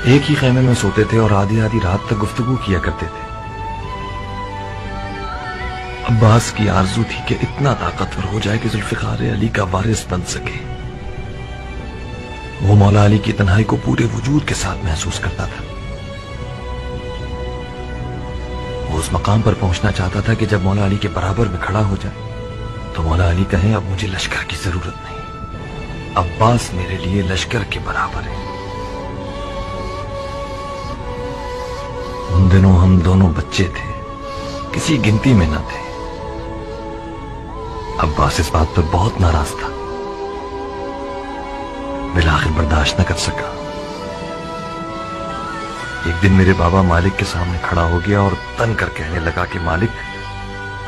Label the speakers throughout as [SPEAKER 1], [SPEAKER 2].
[SPEAKER 1] एक ही खेमे में सोते थे और आधी आधी रात तक गुफ्तगू किया करते थे। अब्बास की आरजू थी कि इतना ताकतवर हो जाए कि जुल्फिकार अली का वारिस बन सके। वो मौला अली की तन्हाई को पूरे वजूद के साथ महसूस करता था। वो उस मकाम पर पहुंचना चाहता था कि जब मौला अली के बराबर में खड़ा हो जाए तो मौला अली कहें, अब मुझे लश्कर की जरूरत नहीं, अब्बास मेरे लिए लश्कर के बराबर है। उन दिनों हम दोनों बच्चे थे, किसी गिनती में न थे। अब्बास इस बात पर बहुत नाराज था, बिलाखिर बर्दाश्त न कर सका। एक दिन मेरे बाबा मालिक के सामने खड़ा हो गया और तन कर कहने लगा कि मालिक,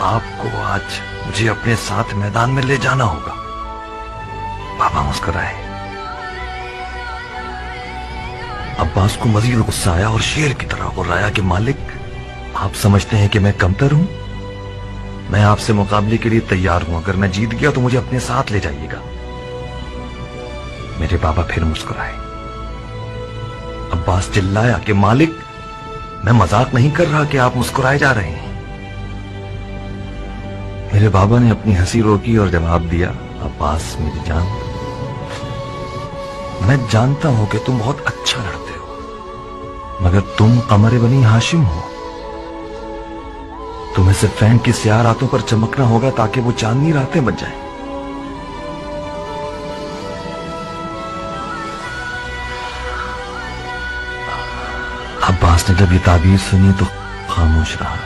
[SPEAKER 1] आपको आज मुझे अपने साथ मैदान में ले जाना होगा। बाबा मुस्कुराए। अब्बास को मजीद गुस्सा आया और शेर की तरह गुर्राया कि मालिक, आप समझते हैं कि मैं कमतर हूं? मैं आपसे मुकाबले के लिए तैयार हूं। अगर मैं जीत गया तो मुझे अपने साथ ले जाइएगा। मेरे बाबा फिर मुस्कुराए। अब्बास चिल्लाया कि मालिक, मैं मजाक नहीं कर रहा कि आप मुस्कुराए जा रहे हैं। मेरे बाबा ने अपनी हंसी रोकी और जवाब दिया, अब्बास मेरी जान, मैं जानता हूं कि तुम बहुत अच्छा लड़ते हो, मगर तुम कमर बनी हाशिम हो। तुम्हें सिर्फ फैन की स्याह रातों पर चमकना होगा ताकि वो चांदनी रातें बच जाएं। अब्बास ने जब ये ताबीर सुनी तो खामोश रहा।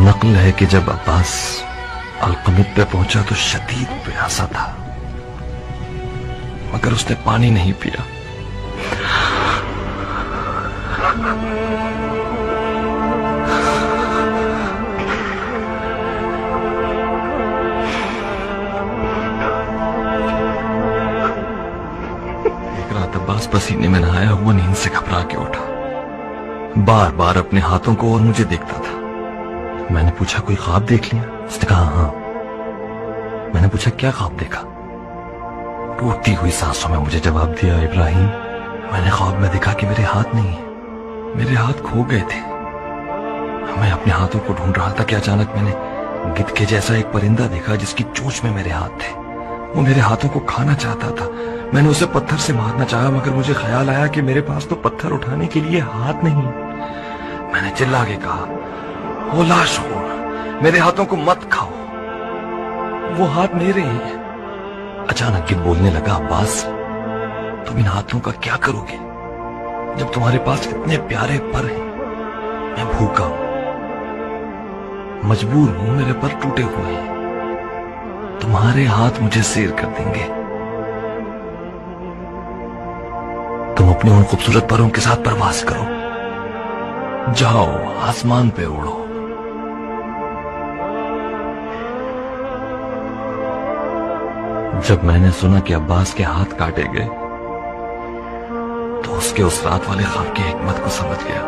[SPEAKER 1] नकल है कि जब अब्बास अलकमित पे पहुंचा तो शदीद प्यासा था, मगर उसने पानी नहीं पिया। एक रात अब्बास पसीने में नहाया हुआ नींद से घबरा के उठा, बार बार अपने हाथों को और मुझे देखता था। मैंने पूछा, कोई ख्वाब देख लिया? उसने कहा, हाँ। मैंने पूछा, क्या ख्वाब देखा? टूटती हुई सांसों में मुझे जवाब दिया, इब्राहिम, मैंने ख्वाब में देखा कि मेरे हाथ नहीं है, मेरे हाथ खो गए थे। मैं अपने हाथों को ढूंढ रहा था कि अचानक मैंने गिद्ध के जैसा एक परिंदा देखा जिसकी चोंच में मेरे हाथ थे। वो मेरे हाथों को खाना चाहता था। मैंने उसे पत्थर से मारना चाहा, मगर मुझे ख्याल आया कि मेरे पास तो पत्थर उठाने के लिए हाथ नहीं। मैंने चिल्ला के कहा, वो लाशखोर, मेरे हाथों को मत खाओ, वो हाथ मेरे हैं। अचानक गिद्ध बोलने लगा, अब्बास, तुम इन हाथों का क्या करोगे जब तुम्हारे पास इतने प्यारे पर हैं? मैं भूखा हूं, मजबूर हूं, मेरे पर टूटे हुए हैं। तुम्हारे हाथ मुझे सैर कर देंगे। तुम अपने उन खूबसूरत परों के साथ परवास करो, जाओ आसमान पे उड़ो। जब मैंने सुना कि अब्बास के हाथ काटे गए तो उसके उस रात वाले ख्वाब की हिकमत को समझ गया।